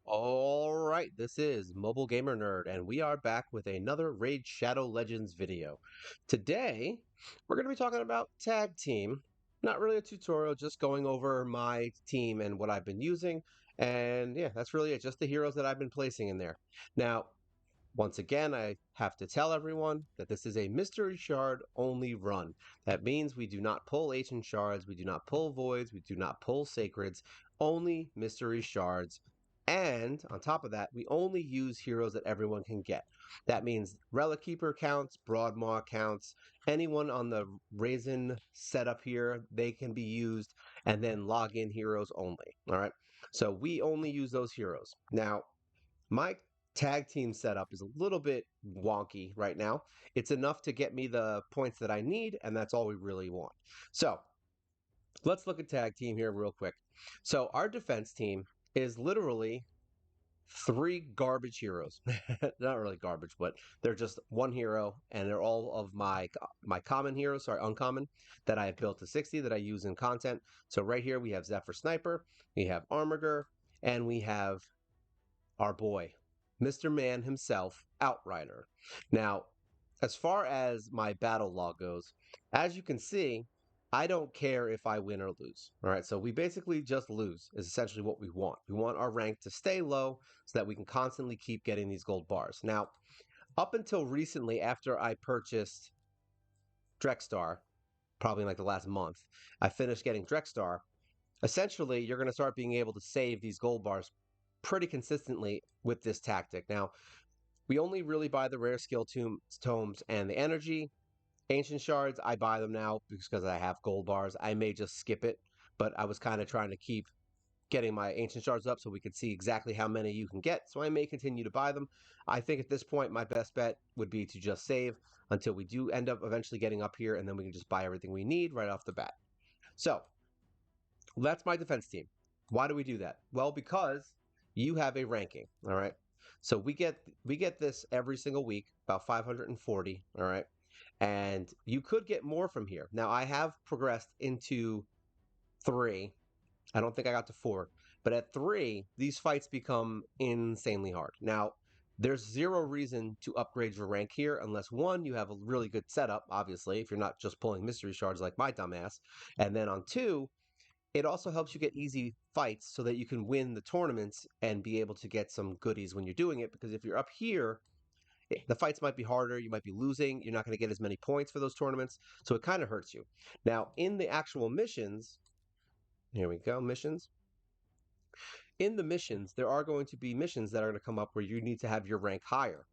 All right, this is Mobile Gamer Nerd, and we are back with another Raid Shadow Legends video. Today, we're going to be talking about Tag Team. Not really a tutorial, just going over my team and what I've been using. And yeah, that's really it, just the heroes that I've been placing in there. Now, once again, I have to tell everyone that this is a mystery shard only run. That means we do not pull ancient shards, we do not pull voids, we do not pull sacreds, only mystery shards. And on top of that, we only use heroes that everyone can get. That means Relic Keeper counts, Broadmaw counts, anyone on the Raisin setup here, they can be used, and then login heroes only. All right. So we only use those heroes. Now, my tag team setup is a little bit wonky right now. It's enough to get me the points that I need, and that's all we really want. So let's look at tag team here real quick. So our defense team is literally three garbage heroes. Not really garbage, but they're just one hero, and they're all of my common heroes, sorry, uncommon, that I have built to 60 that I use in content. So right here we have Zephyr Sniper, we have Armiger, and we have our boy, Mr. Man himself, Outrider. Now, as far as my battle log goes, as you can see, I don't care if I win or lose. All right, so we basically just lose, is essentially what we want. We want our rank to stay low so that we can constantly keep getting these gold bars. Now, up until recently, after I purchased Drexstar, probably like the last month, I finished getting Drexstar. Essentially, you're going to start being able to save these gold bars pretty consistently with this tactic. Now, we only really buy the rare skill tomes and the energy. Ancient shards, I buy them now because I have gold bars. I may just skip it, but I was kind of trying to keep getting my ancient shards up so we could see exactly how many you can get. So I may continue to buy them. I think at this point, my best bet would be to just save until we do end up eventually getting up here, and then we can just buy everything we need right off the bat. So that's my defense team. Why do we do that? Well, because you have a ranking, all right? So we get this every single week, about 540, all right? And you could get more from here. Now, I have progressed into 3. I don't think I got to 4, but at 3, these fights become insanely hard. Now, there's zero reason to upgrade your rank here unless one, you have a really good setup, obviously, if you're not just pulling mystery shards like my dumbass. And then on 2, it also helps you get easy fights so that you can win the tournaments and be able to get some goodies when you're doing it. Because if you're up here, the fights might be harder. You might be losing. You're not going to get as many points for those tournaments. So it kind of hurts you. Now, in the actual missions, here we go, missions. In the missions, there are going to be missions that are going to come up where you need to have your rank higher.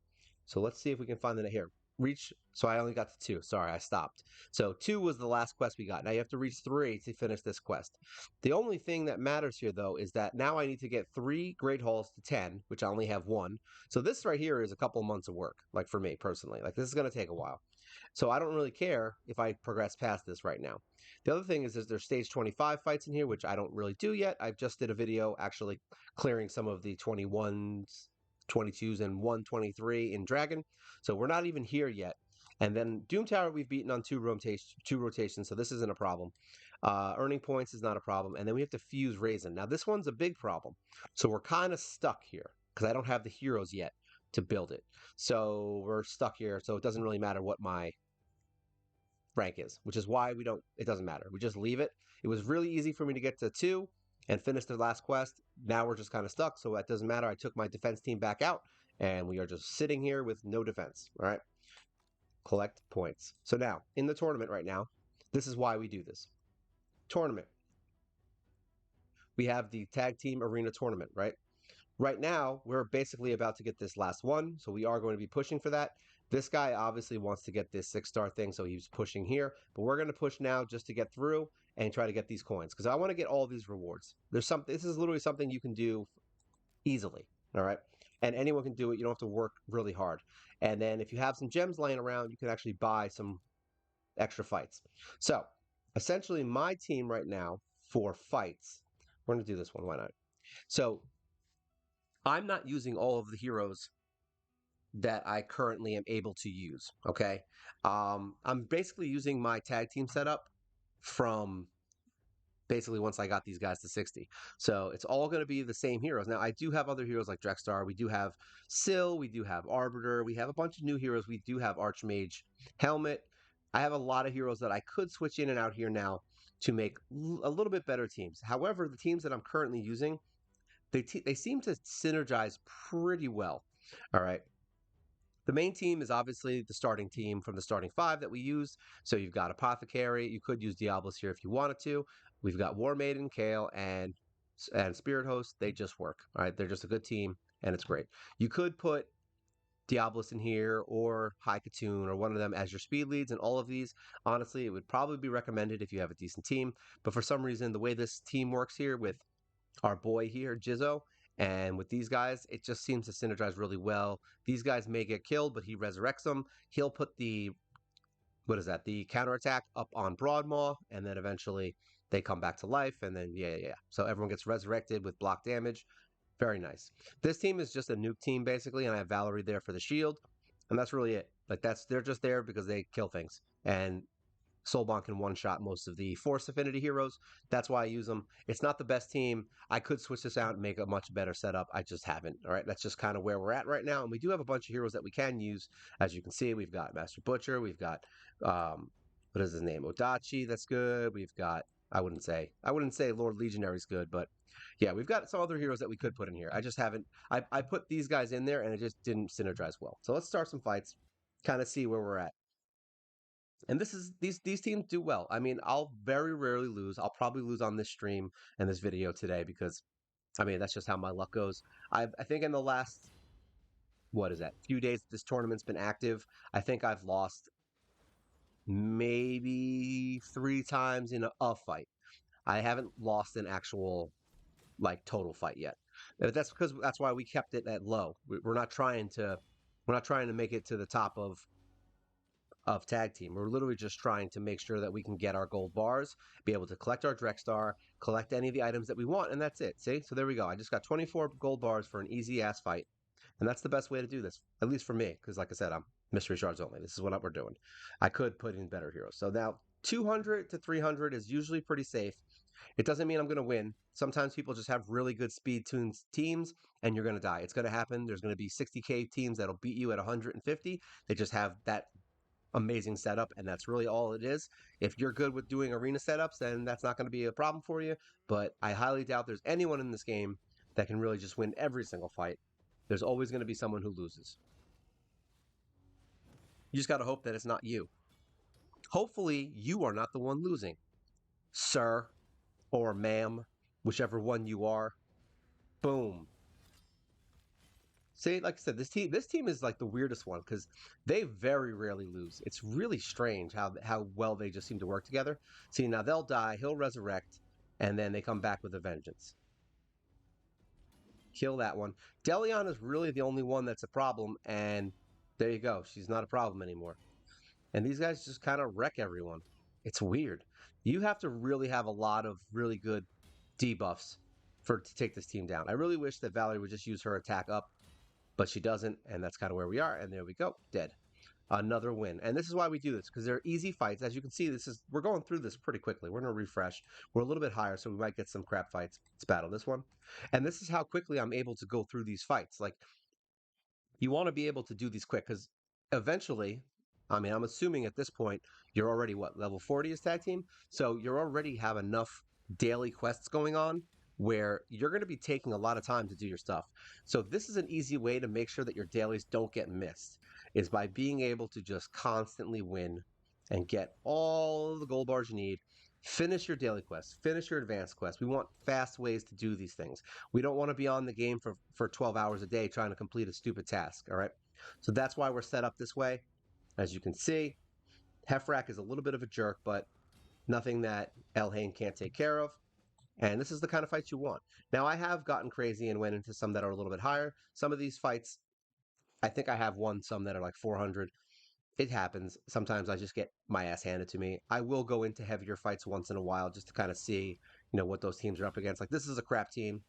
So let's see if we can find that here. Reach, so I only got to 2. Sorry, I stopped. So 2 was the last quest we got. Now you have to reach 3 to finish this quest. The only thing that matters here, though, is that now I need to get 3 Great Halls to 10, which I only have 1. So this right here is a couple months of work, like for me personally. Like this is going to take a while. So I don't really care if I progress past this right now. The other thing is there's stage 25 fights in here, which I don't really do yet. I just did a video actually clearing some of the 21s, 22s, and 123 in Dragon. So we're not even here yet. And then Doom Tower we've beaten on two rotations, so this isn't a problem. Earning points is not a problem. And then we have to fuse Raisin. Now this one's a big problem. So we're kind of stuck here because I don't have the heroes yet to build it. So we're stuck here. So it doesn't really matter what my rank is, which is why it doesn't matter. We just leave it. It was really easy for me to get to 2 and finish the last quest. Now we're just kind of stuck, so that doesn't matter. I took my defense team back out, and we are just sitting here with no defense. All right, collect points. So now, in the tournament right now, this is why we do this. Tournament. We have the tag team arena tournament, right? Right now, we're basically about to get this last one, so we are going to be pushing for that. This guy obviously wants to get this 6-star thing, so he's pushing here. But we're going to push now just to get through and try to get these coins because I want to get all these rewards. This is literally something you can do easily, all right? And anyone can do it. You don't have to work really hard. And then if you have some gems laying around, you can actually buy some extra fights. So essentially, my team right now for fights, we're going to do this one. Why not? So I'm not using all of the heroes that I currently am able to use. Okay. I'm basically using my tag team setup from basically once I got these guys to 60. So it's all going to be the same heroes. Now, I do have other heroes like Drexstar. We do have Syl. We do have Arbiter. We have a bunch of new heroes. We do have Archmage, Helmet. I have a lot of heroes that I could switch in and out here now to make a little bit better teams. However, the teams that I'm currently using, they seem to synergize pretty well. All right. The main team is obviously the starting team from the starting five that we use. So you've got Apothecary. You could use Diablos here if you wanted to. We've got War Maiden, Kale, and Spirit Host. They just work. All right, they're just a good team, and it's great. You could put Diablos in here or High Katoon or one of them as your speed leads, and all of these. Honestly, it would probably be recommended if you have a decent team. But for some reason, the way this team works here with our boy here, Jizzo. And with these guys, it just seems to synergize really well. These guys may get killed, but he resurrects them. He'll put the, what is that, the counterattack up on Broadmaw, and then eventually they come back to life. And then, yeah. So everyone gets resurrected with block damage. Very nice. This team is just a nuke team, basically, and I have Valerie there for the shield. And that's really it. They're just there because they kill things. And Soulbon can one-shot most of the Force Affinity heroes. That's why I use them. It's not the best team. I could switch this out and make a much better setup. I just haven't. All right, that's just kind of where we're at right now. And we do have a bunch of heroes that we can use. As you can see, we've got Master Butcher. We've got, what is his name? Odachi, that's good. We've got, I wouldn't say Lord Legionary's good, but yeah, we've got some other heroes that we could put in here. I just haven't, I put these guys in there and it just didn't synergize well. So let's start some fights, kind of see where we're at. And this is these teams do well. I mean, I'll very rarely lose. I'll probably lose on this stream and this video today because I mean that's just how my luck goes. I think in the last what is that few days this tournament's been active, I think I've lost maybe 3 times in a fight. I haven't lost an actual like total fight yet. That's because that's why we kept it at low. We're not trying to make it to the top of tag team. We're literally just trying to make sure that we can get our gold bars, be able to collect our Drexstar, collect any of the items that we want, and that's it. See? So there we go. I just got 24 gold bars for an easy ass fight. And that's the best way to do this, at least for me, because like I said, I'm mystery shards only. This is what we're doing. I could put in better heroes. So now 200 to 300 is usually pretty safe. It doesn't mean I'm going to win. Sometimes people just have really good speed tunes teams and you're going to die. It's going to happen. There's going to be 60k teams that'll beat you at 150. They just have that amazing setup, and that's really all it is. If you're good with doing arena setups, then that's not going to be a problem for you. But I highly doubt there's anyone in this game that can really just win every single fight. There's always going to be someone who loses. You just got to hope that it's not you. Hopefully, you are not the one losing, sir or ma'am, whichever one you are. Boom. See, like I said, this team is like the weirdest one because they very rarely lose. It's really strange how well they just seem to work together. See, now they'll die, he'll resurrect, and then they come back with a vengeance. Kill that one. Delion is really the only one that's a problem, and there you go. She's not a problem anymore. And these guys just kind of wreck everyone. It's weird. You have to really have a lot of really good debuffs to take this team down. I really wish that Valerie would just use her attack up, but she doesn't, and that's kind of where we are. And there we go, dead. Another win. And this is why we do this, because they're easy fights. As you can see, we're going through this pretty quickly. We're going to refresh. We're a little bit higher, so we might get some crap fights. Let's battle this one. And this is how quickly I'm able to go through these fights. Like, you want to be able to do these quick, because eventually, I mean, I'm assuming at this point, you're already, what, level 40 as tag team? So you already have enough daily quests going on where you're going to be taking a lot of time to do your stuff. So this is an easy way to make sure that your dailies don't get missed, is by being able to just constantly win and get all the gold bars you need. Finish your daily quests, finish your advanced quests. We want fast ways to do these things. We don't want to be on the game for 12 hours a day trying to complete a stupid task, all right? So that's why we're set up this way. As you can see, Hefrak is a little bit of a jerk, but nothing that Elhain can't take care of. And this is the kind of fights you want. Now, I have gotten crazy and went into some that are a little bit higher. Some of these fights, I think I have won some that are like 400. It happens. Sometimes I just get my ass handed to me. I will go into heavier fights once in a while just to kind of see, what those teams are up against. Like, this is a crap team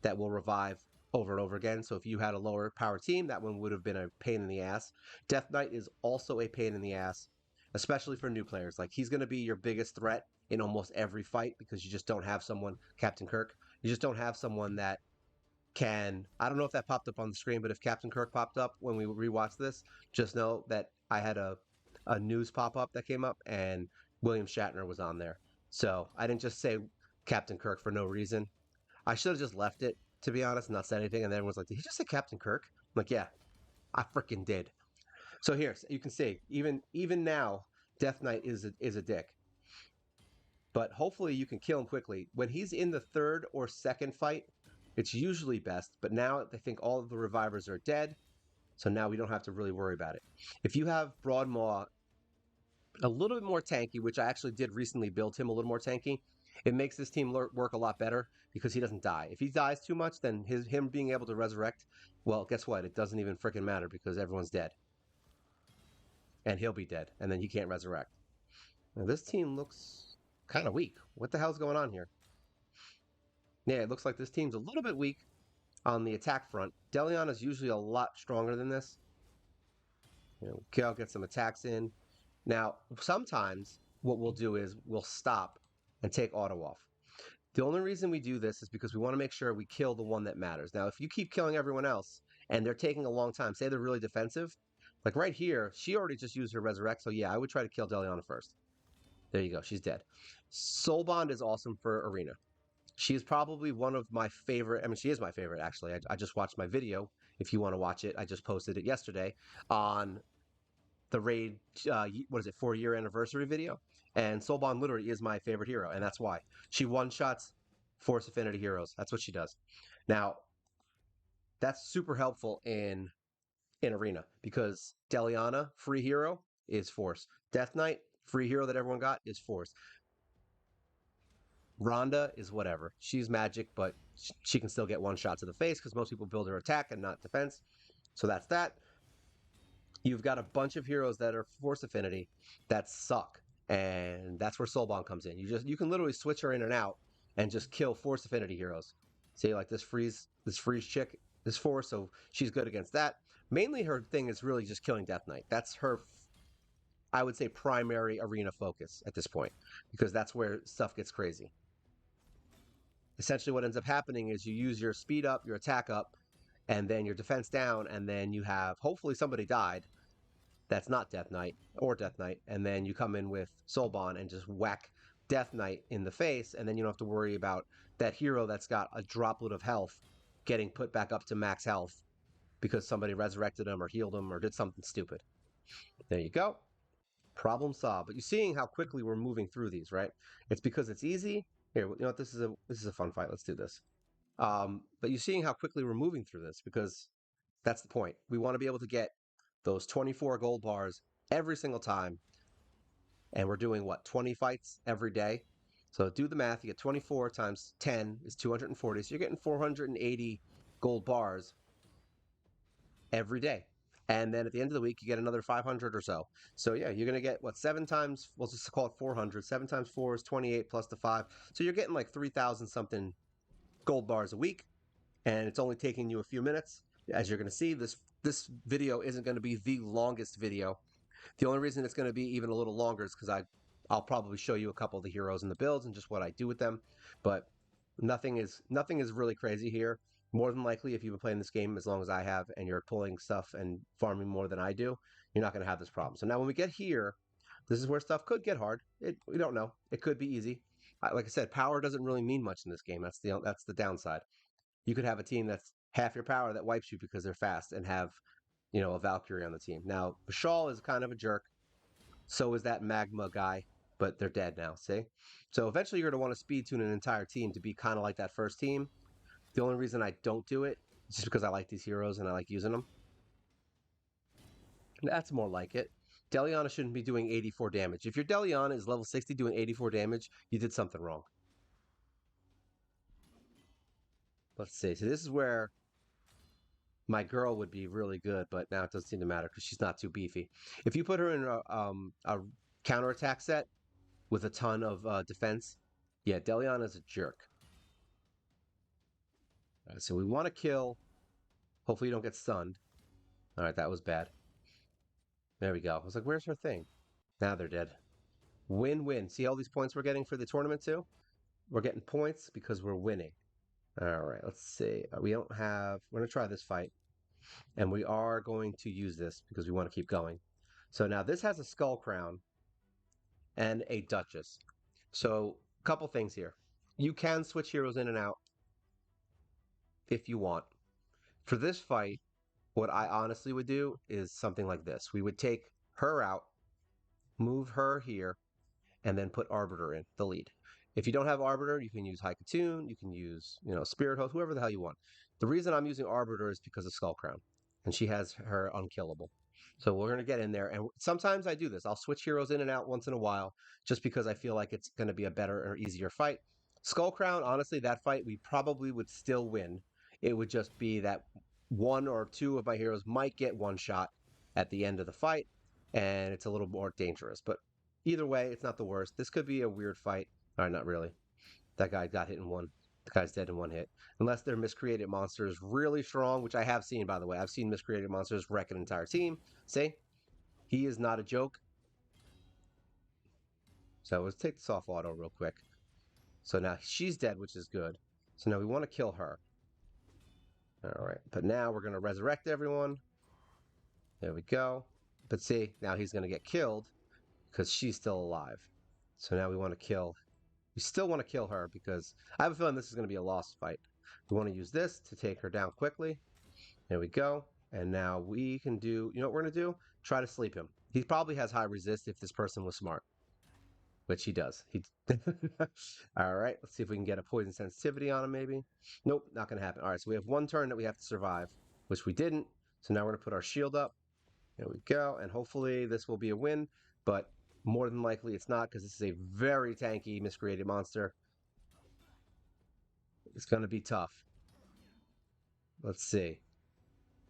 that will revive over and over again. So if you had a lower power team, that one would have been a pain in the ass. Death Knight is also a pain in the ass, especially for new players. Like, he's going to be your biggest threat in almost every fight because you just don't have someone, Captain Kirk, you just don't have someone that can. I don't know if that popped up on the screen, but if Captain Kirk popped up when we rewatched this, just know that I had a news pop up that came up and William Shatner was on there. So I didn't just say Captain Kirk for no reason. I should have just left it, to be honest, and not said anything. And then everyone's like, "Did he just say Captain Kirk?" I'm like, "Yeah, I freaking did." So here you can see, even now, Death Knight is a dick. But hopefully you can kill him quickly. When he's in the third or second fight, it's usually best. But now I think all of the revivers are dead, so now we don't have to really worry about it. If you have Broadmaw a little bit more tanky, which I actually did recently build him a little more tanky, it makes this team work a lot better because he doesn't die. If he dies too much, then him being able to resurrect, well, guess what? It doesn't even freaking matter because everyone's dead. And he'll be dead, and then he can't resurrect. Now, this team looks kind of weak. What the hell's going on here? Yeah, it looks like this team's a little bit weak on the attack front. Delion is usually a lot stronger than this. Kale gets some attacks in. Now, sometimes what we'll do is we'll stop and take auto off. The only reason we do this is because we want to make sure we kill the one that matters. Now, if you keep killing everyone else and they're taking a long time, say they're really defensive, like right here, she already just used her resurrect. So yeah, I would try to kill Deliana first. There you go. She's dead. Soul Bond is awesome for Arena. She is probably one of my favorite. I mean, she is my favorite, actually. I just watched my video. If you want to watch it, I just posted it yesterday on the Raid, what is it, 4-year anniversary video. And Soulbond literally is my favorite hero, and that's why. She one-shots Force Affinity heroes. That's what she does. Now, that's super helpful in Arena because Deliana, free hero, is Force. Death Knight, free hero that everyone got, is Force. Rhonda is whatever. She's magic, but she can still get one shot to the face because most people build her attack and not defense. So that's that. You've got a bunch of heroes that are force affinity that suck, and that's where Soulbond comes in. You can literally switch her in and out and just kill force affinity heroes. See, like this freeze chick is force, so she's good against that. Mainly, her thing is really just killing Death Knight. That's her, I would say, primary arena focus at this point because that's where stuff gets crazy. Essentially what ends up happening is you use your speed up, your attack up, and then your defense down, and then you have, hopefully somebody died that's not Death Knight or Death Knight, and then you come in with Soulbond and just whack Death Knight in the face, and then you don't have to worry about that hero that's got a droplet of health getting put back up to max health because somebody resurrected him or healed him or did something stupid. There you go. Problem solved. But you're seeing how quickly we're moving through these, right? It's because it's easy. Here, you know what? This is a fun fight. Let's do this. But you're seeing how quickly we're moving through this because that's the point. We want to be able to get those 24 gold bars every single time. And we're doing what, 20 fights every day? So do the math. You get 24 times 10 is 240. So you're getting 480 gold bars every day. And then at the end of the week, you get another 500 or so. So yeah, you're going to get what, 7 times, we'll just call it 400. 7 times 4 is 28 plus the 5. So you're getting like 3,000 something gold bars a week. And it's only taking you a few minutes. As you're going to see, this video isn't going to be the longest video. The only reason it's going to be even a little longer is because I'll probably show you a couple of the heroes and the builds and just what I do with them. But nothing is really crazy here. More than likely, if you've been playing this game as long as I have and you're pulling stuff and farming more than I do, you're not going to have this problem. So now when we get here, this is where stuff could get hard. We don't know. It could be easy. Like I said, power doesn't really mean much in this game. That's the downside. You could have a team that's half your power that wipes you because they're fast and have, a Valkyrie on the team. Now, Bashal is kind of a jerk. So is that Magma guy, but they're dead now, see? So eventually you're going to want to speed tune an entire team to be kind of like that first team. The only reason I don't do it is just because I like these heroes and I like using them. That's more like it. Deliana shouldn't be doing 84 damage. If your Deliana is level 60 doing 84 damage, you did something wrong. Let's see. So this is where my girl would be really good, but now it doesn't seem to matter because she's not too beefy. If you put her in a counterattack set with a ton of defense, yeah, Delion is a jerk. All right, so we want to kill. Hopefully you don't get stunned. All right, that was bad. There we go. I was like, where's her thing? Now they're dead. Win-win. See all these points we're getting for the tournament too? We're getting points because we're winning. All right, let's see. We don't have. We're gonna try this fight, and we are going to use this because we want to keep going. So now this has a skull crown and a duchess. So a couple things here. You can switch heroes in and out if you want. For this fight, what I honestly would do is something like this. We would take her out, move her here, and then put Arbiter in the lead. If you don't have Arbiter, you can use Haikatoon, you can use, Spirit Host, whoever the hell you want. The reason I'm using Arbiter is because of Skull Crown, and she has her unkillable. So we're going to get in there, and sometimes I do this. I'll switch heroes in and out once in a while, just because I feel like it's going to be a better or easier fight. Skull Crown, honestly, that fight we probably would still win. It would just be that one or two of my heroes might get one shot at the end of the fight, and it's a little more dangerous. But either way, it's not the worst. This could be a weird fight. All right, not really. That guy got hit in one. The guy's dead in one hit. Unless their miscreated monster is really strong, which I have seen, by the way. I've seen miscreated monsters wreck an entire team. See? He is not a joke. So let's take this off auto real quick. So now she's dead, which is good. So now we want to kill her. All right. But now we're going to resurrect everyone. There we go. But see, now he's going to get killed because she's still alive. So now we want to kill. We still want to kill her because I have a feeling this is going to be a lost fight. We want to use this to take her down quickly. There we go. And now we can do, you know what we're going to do? Try to sleep him. He probably has high resist if this person was smart, which he does. All right, let's see if we can get a poison sensitivity on him maybe. Nope, not going to happen. All right, so we have one turn that we have to survive, which we didn't. So now we're going to put our shield up. There we go. And hopefully this will be a win, but more than likely it's not because this is a very tanky miscreated monster. It's going to be tough. Let's see.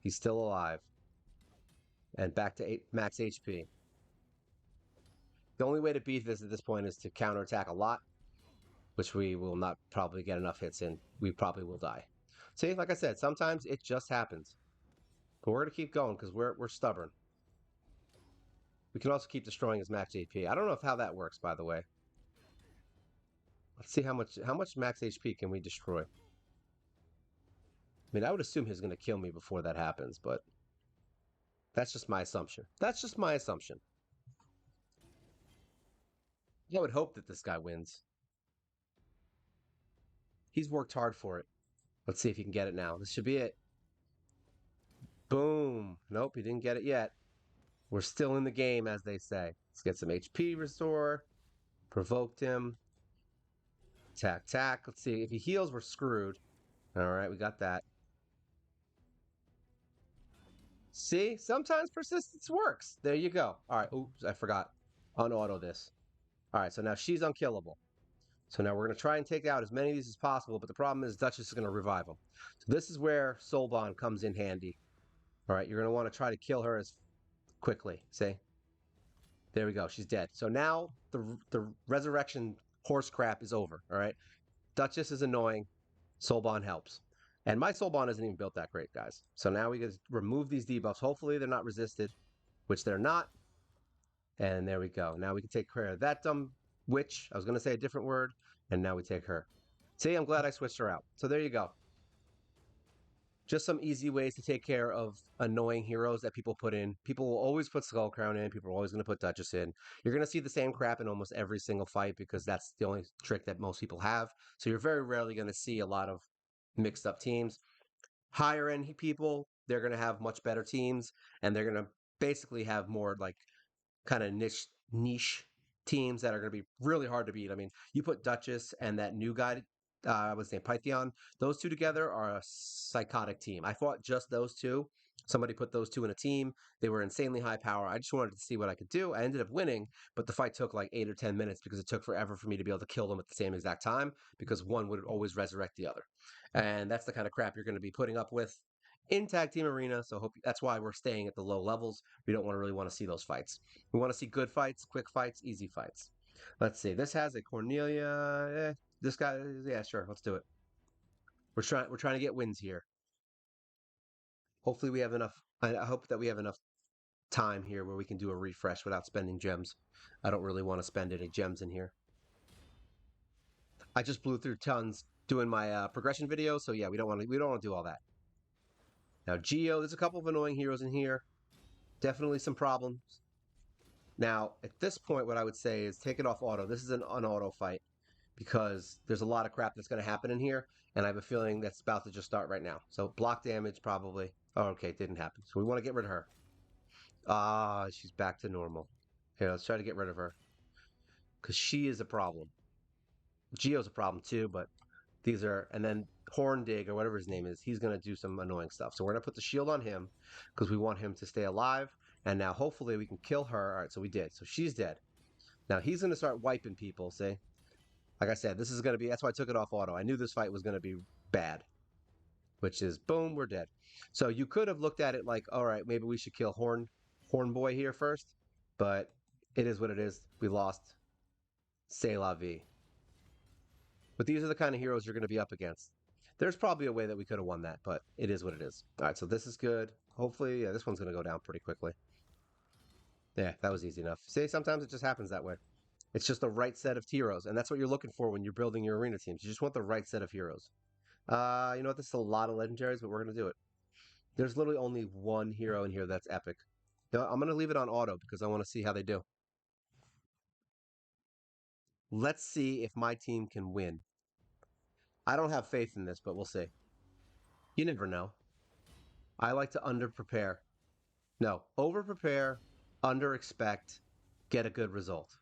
He's still alive. And back to max HP. The only way to beat this at this point is to counterattack a lot, which we will not probably get enough hits in. We probably will die. See, like I said, sometimes it just happens. But we're going to keep going because we're stubborn. We can also keep destroying his max HP. I don't know how that works, by the way. Let's see how much max HP can we destroy. I mean, I would assume he's going to kill me before that happens, but that's just my assumption. That's just my assumption. I would hope that this guy wins. He's worked hard for it. Let's see if he can get it now. This should be it. Boom. Nope, he didn't get it yet. We're still in the game, as they say. Let's get some HP restore. Provoked him. Tack. Let's see. If he heals, we're screwed. All right, we got that. See? Sometimes persistence works. There you go. All right. Oops, I forgot. Unauto this. All right, so now she's unkillable. So now we're going to try and take out as many of these as possible, but the problem is Duchess is going to revive them. So this is where Soul Bond comes in handy. All right, you're going to want to try to kill her as quickly. See? There we go. She's dead. So now the resurrection horse crap is over. All right. Duchess is annoying. Soul Bond helps. And my Soul Bond isn't even built that great, guys. So now we can remove these debuffs. Hopefully they're not resisted, which they're not. And there we go. Now we can take care of that dumb witch. I was going to say a different word. And now we take her. See, I'm glad I switched her out. So there you go. Just some easy ways to take care of annoying heroes that people put in. People will always put Skull Crown in. People are always going to put Duchess in. You're going to see the same crap in almost every single fight because that's the only trick that most people have. So you're very rarely going to see a lot of mixed up teams. Higher end people, they're going to have much better teams and they're going to basically have more like kind of niche teams that are going to be really hard to beat. I mean, you put Duchess and that new guy, I was saying Python, those two together are a psychotic team. I fought just those two. Somebody put those two in a team. They were insanely high power. I just wanted to see what I could do. I ended up winning, but the fight took like 8 or 10 minutes because it took forever for me to be able to kill them at the same exact time because one would always resurrect the other. And that's the kind of crap you're going to be putting up with in Tag Team Arena. So that's why we're staying at the low levels. We don't really want to see those fights. We want to see good fights, quick fights, easy fights. Let's see. This has a Cornelia. This guy, yeah, sure. Let's do it. We're trying to get wins here. Hopefully we have enough. I hope that we have enough time here where we can do a refresh without spending gems. I don't really want to spend any gems in here. I just blew through tons doing my progression video, so yeah, we don't want to do all that. Now Geo, there's a couple of annoying heroes in here. Definitely some problems. Now, at this point, what I would say is take it off auto. This is an unauto fight because there's a lot of crap that's going to happen in here, and I have a feeling that's about to just start right now. So block damage probably. Oh, okay, it didn't happen. So we want to get rid of her. Ah, she's back to normal. Here, let's try to get rid of her because she is a problem. Geo's a problem too, but these are, and then Horndig or whatever his name is, he's going to do some annoying stuff. So we're going to put the shield on him because we want him to stay alive. And now hopefully we can kill her. All right, so we did. So she's dead. Now he's going to start wiping people, see? Like I said, this is going to be, that's why I took it off auto. I knew this fight was going to be bad, which is boom, we're dead. So you could have looked at it like, all right, maybe we should kill Horn Boy here first, but it is what it is. We lost. C'est la vie. But these are the kind of heroes you're going to be up against. There's probably a way that we could have won that, but it is what it is. All right, so this is good. Hopefully, yeah, this one's going to go down pretty quickly. Yeah, that was easy enough. See, sometimes it just happens that way. It's just the right set of heroes, and that's what you're looking for when you're building your arena teams. You just want the right set of heroes. You know what? This is a lot of legendaries, but we're going to do it. There's literally only one hero in here that's epic. Now, I'm going to leave it on auto because I want to see how they do. Let's see if my team can win. I don't have faith in this, but we'll see. You never know. I like to under-prepare. No, over-prepare, under-expect, get a good result.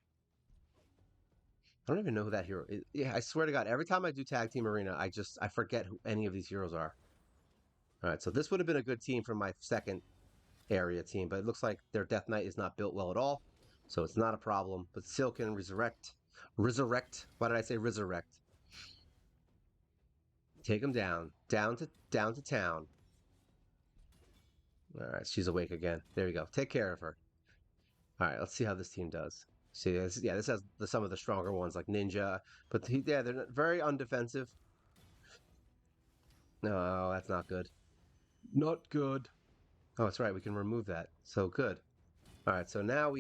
I don't even know who that hero is. Yeah, I swear to God, every time I do Tag Team Arena, I forget who any of these heroes are. All right, so this would have been a good team for my second area team, but it looks like their Death Knight is not built well at all, so it's not a problem. But still can resurrect. Resurrect? Why did I say resurrect? Take him down. Down to town. All right, she's awake again. There you go. Take care of her. All right, let's see how this team does. See, this has some of the stronger ones like Ninja, but they're very undefensive. No, that's not good. Not good. Oh, that's right. We can remove that. So good. All right, so now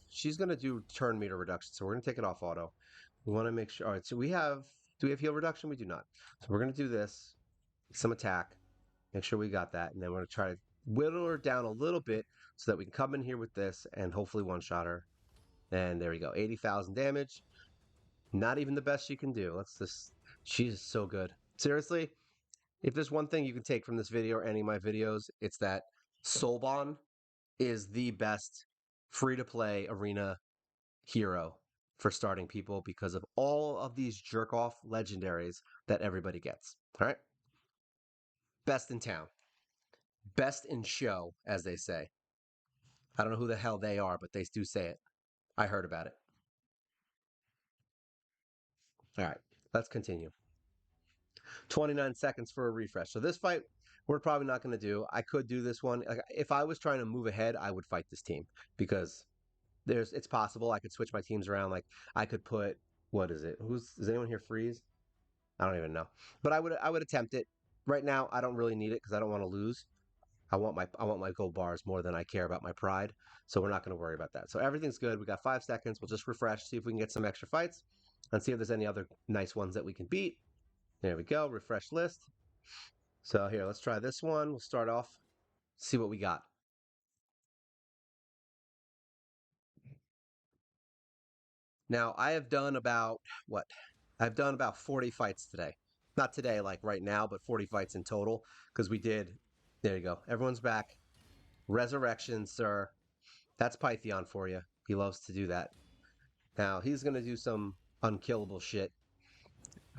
she's going to do turn meter reduction. So we're going to take it off auto. We want to make sure. All right, so do we have heal reduction? We do not. So we're going to do this, some attack, make sure we got that. And then we're going to try to whittle her down a little bit so that we can come in here with this and hopefully one-shot her. And there we go, 80,000 damage. Not even the best she can do. She's so good. Seriously, if there's one thing you can take from this video or any of my videos, it's that Soulbon is the best free-to-play arena hero for starting people because of all of these jerk-off legendaries that everybody gets. All right? Best in town. Best in show, as they say. I don't know who the hell they are, but they do say it. I heard about it. All right, let's continue. 29 seconds for a refresh. So this fight, we're probably not going to do. I could do this one. Like, if I was trying to move ahead, I would fight this team because it's possible I could switch my teams around. Like I could put, what is it? Is anyone here freeze? I don't even know. But I would attempt it. Right now, I don't really need it because I don't want to lose. I want my gold bars more than I care about my pride. So we're not going to worry about that. So everything's good. We got 5 seconds. We'll just refresh, see if we can get some extra fights, and see if there's any other nice ones that we can beat. There we go. Refresh list. So here, let's try this one. We'll start off, see what we got. Now, I have done about, what? I've done about 40 fights today. Not today, like right now, but 40 fights in total, because we did, there you go. Everyone's back. Resurrection, sir. That's Pythion for you. He loves to do that. Now, he's going to do some unkillable shit.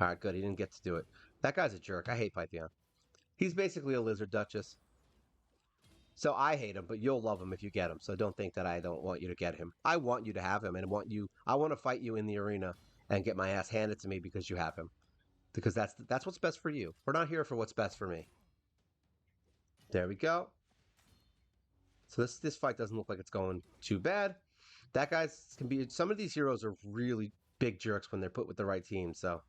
All right, good. He didn't get to do it. That guy's a jerk. I hate Pythion. He's basically a lizard duchess. So I hate him, but you'll love him if you get him. So don't think that I don't want you to get him. I want you to have him, and I want to fight you in the arena and get my ass handed to me because you have him. Because that's what's best for you. We're not here for what's best for me. There we go. So this fight doesn't look like it's going too bad. That guy's can be. Some of these heroes are really big jerks when they're put with the right team. So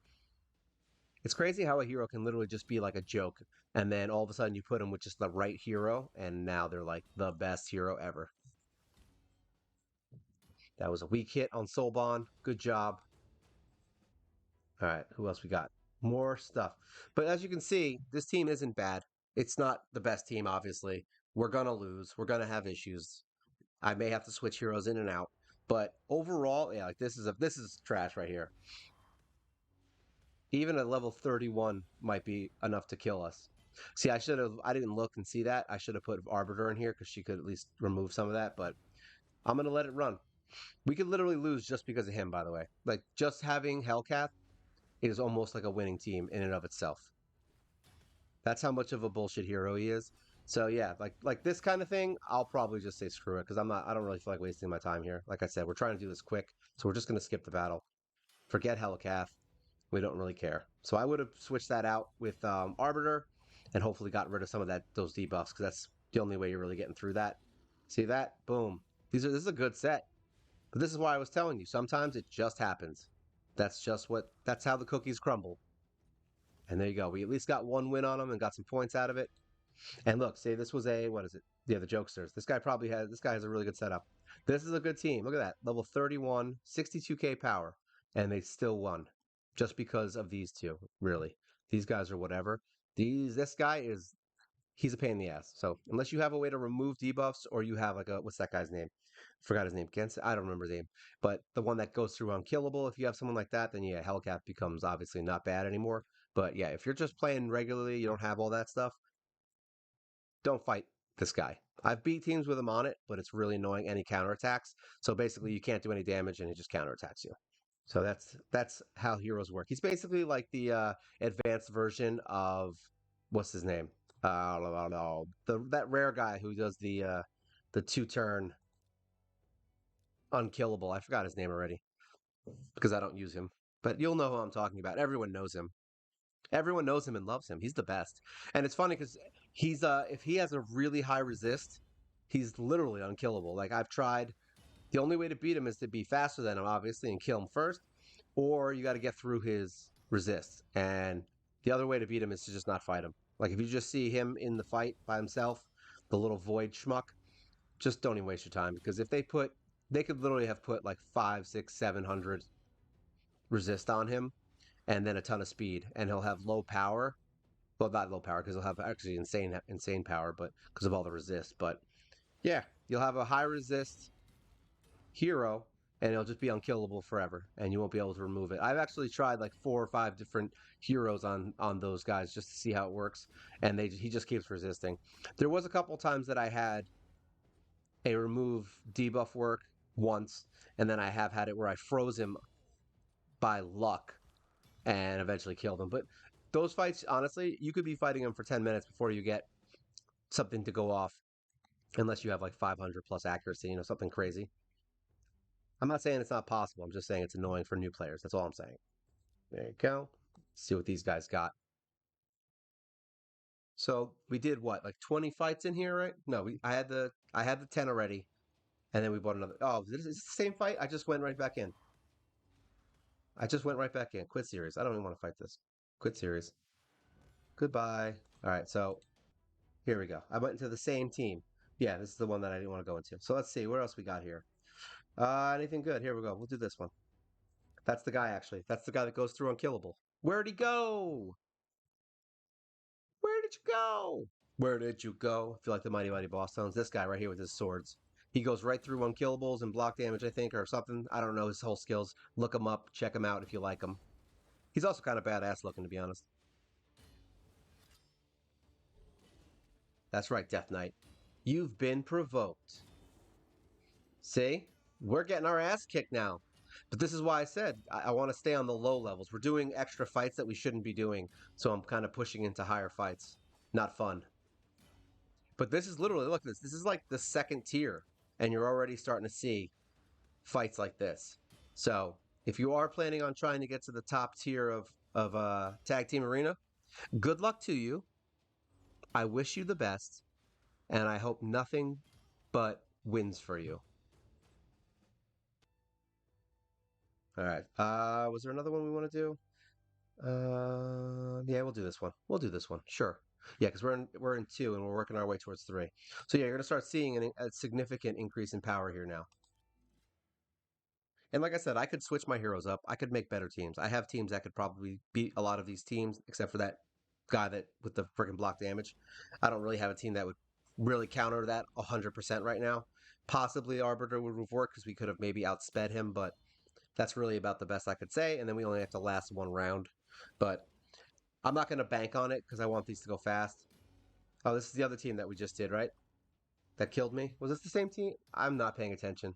it's crazy how a hero can literally just be like a joke, and then all of a sudden you put them with just the right hero, and now they're like the best hero ever. That was a weak hit on Solbon. Good job. All right, who else we got? More stuff. But as you can see, this team isn't bad. It's not the best team, obviously. We're gonna lose. We're gonna have issues. I may have to switch heroes in and out. But overall, yeah, like this is trash right here. Even a level 31 might be enough to kill us. See, I didn't look and see that. I should have put Arbiter in here because she could at least remove some of that, but I'm gonna let it run. We could literally lose just because of him, by the way. Like just having Hellcat is almost like a winning team in and of itself. That's how much of a bullshit hero he is. So yeah, like this kind of thing, I'll probably just say screw it because I don't really feel like wasting my time here. Like I said, we're trying to do this quick, so we're just gonna skip the battle. Forget Helicath. We don't really care. So I would have switched that out with Arbiter and hopefully got rid of some of those debuffs because that's the only way you're really getting through that. See that? Boom. This is a good set. But this is why I was telling you. Sometimes it just happens. That's how the cookies crumble. And there you go. We at least got one win on them and got some points out of it. And look, say this was what is it? Yeah, the Jokesters. This guy has a really good setup. This is a good team. Look at that. Level 31, 62k power. And they still won. Just because of these two, really. These guys are whatever. This guy he's a pain in the ass. So unless you have a way to remove debuffs or you have like what's that guy's name? Forgot his name. I don't remember his name. But the one that goes through unkillable, if you have someone like that, then yeah, Hellcat becomes obviously not bad anymore. But yeah, if you're just playing regularly, you don't have all that stuff, don't fight this guy. I've beat teams with him on it, but it's really annoying and he counterattacks. So basically you can't do any damage and he just counterattacks you. So that's how heroes work. He's basically like the advanced version of what's his name? That rare guy who does the 2-turn unkillable. I forgot his name already because I don't use him. But you'll know who I'm talking about. Everyone knows him. Everyone knows him and loves him. He's the best. And it's funny because he's if he has a really high resist, he's literally unkillable. Like I've tried. The only way to beat him is to be faster than him, obviously, and kill him first, or you got to get through his resist. And the other way to beat him is to just not fight him. Like if you just see him in the fight by himself, the little void schmuck, just don't even waste your time because if they could literally have put like 5, 6, 700 resist on him and then a ton of speed, and he'll have low power. Well, not low power because he'll have actually insane power, but because of all the resist. But yeah, you'll have a high resist hero and it'll just be unkillable forever and you won't be able to remove it. I've actually tried like 4 or 5 different heroes on those guys just to see how it works and he just keeps resisting. There was a couple times that I had a remove debuff work once and then I have had it where I froze him by luck and eventually killed him. But those fights, honestly, you could be fighting him for 10 minutes before you get something to go off unless you have like 500 plus accuracy, something crazy. I'm not saying it's not possible. I'm just saying it's annoying for new players. That's all I'm saying. There you go. Let's see what these guys got. So we did what, like 20 fights in here, right? No, I had the 10 already, and then we bought another. Oh, is this the same fight? I just went right back in. I just went right back in. Quit series. I don't even want to fight this. Quit series. Goodbye. All right, so here we go. I went into the same team. Yeah, this is the one that I didn't want to go into. So let's see, what else we got here? Anything good? Here we go. We'll do this one. That's the guy, actually. That's the guy that goes through unkillable. Where'd he go? Where did you go? Where did you go? I feel like the Mighty Mighty Boss Tones. This guy right here with his swords. He goes right through unkillables and block damage, I think, or something. I don't know his whole skills. Look him up. Check him out if you like him. He's also kind of badass looking, to be honest. That's right, Death Knight. You've been provoked. See? We're getting our ass kicked now. But this is why I said I want to stay on the low levels. We're doing extra fights that we shouldn't be doing. So I'm kind of pushing into higher fights. Not fun. But this is literally, look at this. This is like the second tier. And you're already starting to see fights like this. So if you are planning on trying to get to the top tier of Tag Team Arena, good luck to you. I wish you the best. And I hope nothing but wins for you. All right. Was there another one we want to do? Yeah, we'll do this one. We'll do this one. Sure. Yeah, because we're in 2 and we're working our way towards 3. So yeah, you're gonna start seeing a significant increase in power here now. And like I said, I could switch my heroes up. I could make better teams. I have teams that could probably beat a lot of these teams, except for that guy that with the freaking block damage. I don't really have a team that would really counter that 100% right now. Possibly Arbiter would have worked because we could have maybe outsped him, but that's really about the best I could say. And then we only have to last one round. But I'm not going to bank on it because I want these to go fast. Oh, this is the other team that we just did, right? That killed me. Was this the same team? I'm not paying attention.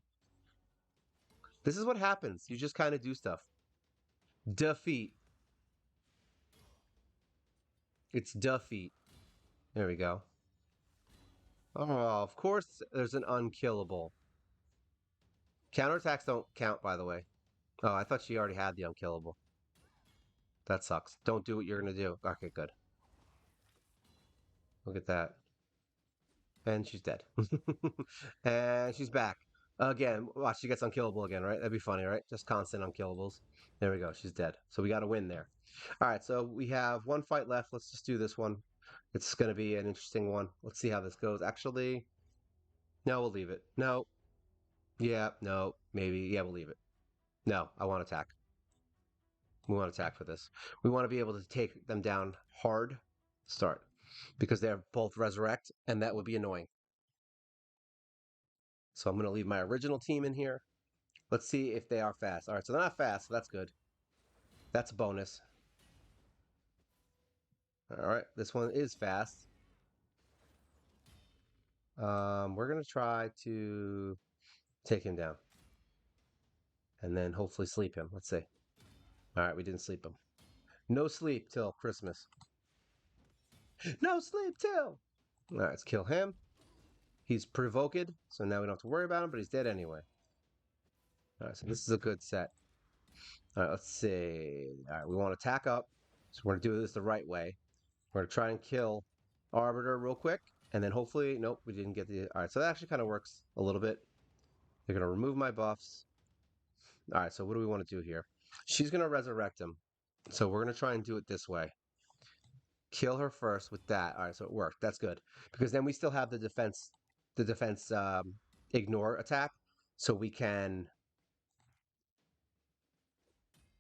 This is what happens. You just kind of do stuff. Defeat. It's defeat. There we go. Oh, of course there's an unkillable. Counterattacks don't count, by the way. Oh, I thought she already had the unkillable. That sucks. Don't do what you're going to do. Okay, good. Look at that. And she's dead. And she's back. Again, watch, she gets unkillable again, right? That'd be funny, right? Just constant unkillables. There we go. She's dead. So we got to win there. All right, so we have one fight left. Let's just do this one. It's going to be an interesting one. Let's see how this goes. Actually, no, we'll leave it. No. Yeah, no, maybe. Yeah, we'll leave it. No, I want attack. We want attack for this. We want to be able to take them down hard start because they're both resurrect, and that would be annoying. So I'm going to leave my original team in here. Let's see if they are fast. All right, so they're not fast, so that's good. That's a bonus. All right, this one is fast. We're going to try to take him down and then hopefully sleep him. Let's see. All right, we didn't sleep him. No sleep till Christmas. No sleep till. All right, let's kill him. He's provoked, so now we don't have to worry about him, but he's dead anyway. All right, so this is a good set. All right, let's see. All right, we want to attack up, so we're going to do this the right way. We're going to try and kill Arbiter real quick, and then hopefully, nope, we didn't get the... All right, so that actually kind of works a little bit. They're going to remove my buffs. All right, so what do we want to do here? She's going to resurrect him, so we're going to try and do it this way. Kill her first with that. All right, so it worked. That's good, because then we still have the defense ignore attack, so we can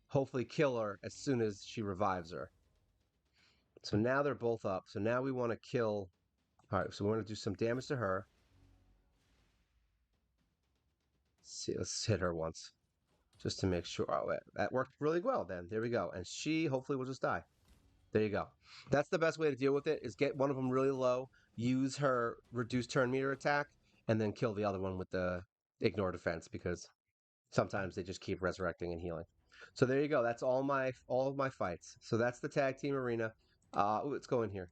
hopefully kill her as soon as she revives her. So now they're both up. So now we want to kill. All right, so we want to do some damage to her. Let's hit her once just to make sure. Oh, that worked really well then. There we go. And she hopefully will just die. There you go. That's the best way to deal with it, is get one of them really low, use her reduced turn meter attack, and then kill the other one with the ignore defense, because sometimes they just keep resurrecting and healing. So there you go. That's all of my fights. So that's the tag team arena. Let's go in here.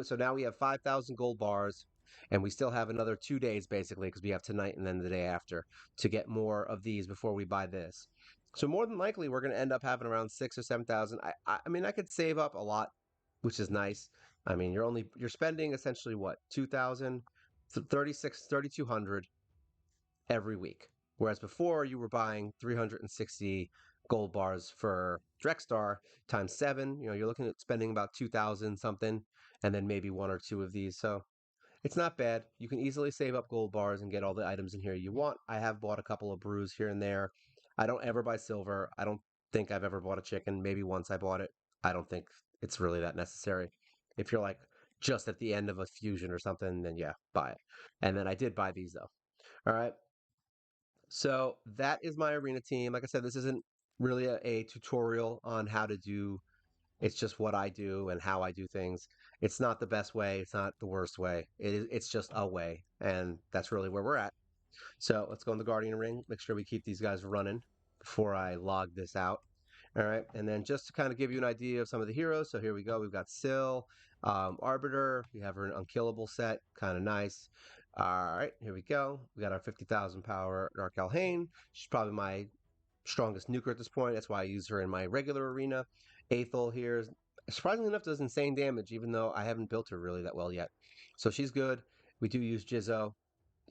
So now we have 5,000 gold bars, and we still have another 2 days basically, because we have tonight and then the day after to get more of these before we buy this. So more than likely, we're going to end up having around 6,000 or 7,000. I mean, I could save up a lot, which is nice. I mean, you're spending essentially what, 2,000, 3,200 every week. Whereas before you were buying 360 gold bars for Drexstar times 7. You're looking at spending about 2,000 something, and then maybe one or two of these. So it's not bad. You can easily save up gold bars and get all the items in here you want. I have bought a couple of brews here and there. I don't ever buy silver. I don't think I've ever bought a chicken. Maybe once I bought it. I don't think it's really that necessary. If you're like just at the end of a fusion or something, then yeah, buy it. And then I did buy these though. All right. So that is my arena team. Like I said, this isn't really a tutorial on how to do. It's just what I do and how I do things. It's not the best way. It's not the worst way. It's just a way, and that's really where we're at. So let's go in the Guardian Ring. Make sure we keep these guys running before I log this out. All right, and then just to kind of give you an idea of some of the heroes. So here we go. We've got Syl, Arbiter. We have her an unkillable set, kind of nice. All right, here we go. We got our 50,000 power Dark Alhaine. She's probably my strongest nuker at this point. That's why I use her in my regular arena. Aethel here, surprisingly enough, does insane damage, even though I haven't built her really that well yet. So she's good. We do use Jizzo.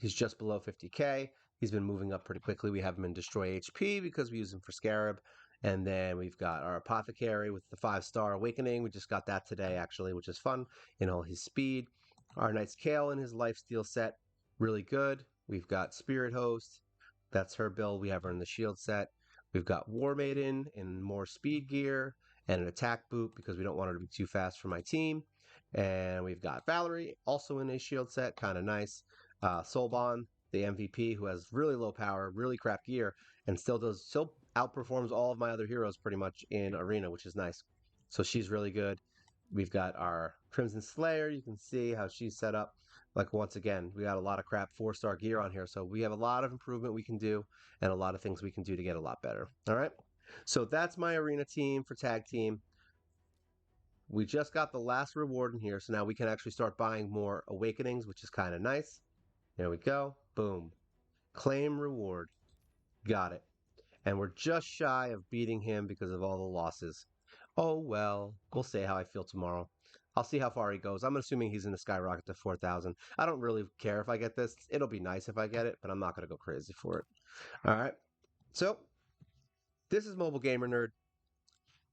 He's just below 50k. He's been moving up pretty quickly. We have him in Destroy HP because we use him for Scarab. And then we've got our Apothecary with the 5-star Awakening. We just got that today, actually, which is fun in all his speed. Our Knight's Kale in his Lifesteal set, really good. We've got Spirit Host. That's her build. We have her in the shield set. We've got War Maiden in more speed gear and an attack boot because we don't want her to be too fast for my team. And we've got Valerie also in a shield set, kind of nice. Solbon, the MVP, who has really low power, really crap gear, and still outperforms all of my other heroes pretty much in arena, which is nice. So she's really good. We've got our Crimson Slayer. You can see how she's set up. Like once again, we got a lot of crap 4-star gear on here, so we have a lot of improvement we can do and a lot of things we can do to get a lot better. All right. So that's my arena team for tag team. We just got the last reward in here, so now we can actually start buying more awakenings, which is kind of nice. There we go. Boom. Claim reward. Got it. And we're just shy of beating him because of all the losses. Oh well, we'll see how I feel tomorrow. I'll see how far he goes. I'm assuming he's going to skyrocket to 4,000. I don't really care if I get this. It'll be nice if I get it, but I'm not going to go crazy for it. All right. So this is Mobile Gamer Nerd.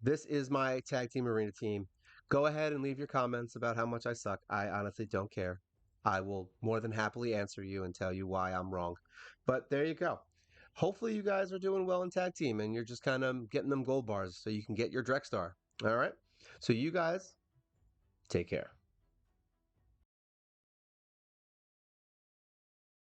This is my tag team arena team. Go ahead and leave your comments about how much I suck. I honestly don't care. I will more than happily answer you and tell you why I'm wrong. But there you go. Hopefully you guys are doing well in tag team and you're just kind of getting them gold bars so you can get your Drek Star. All right. So you guys take care.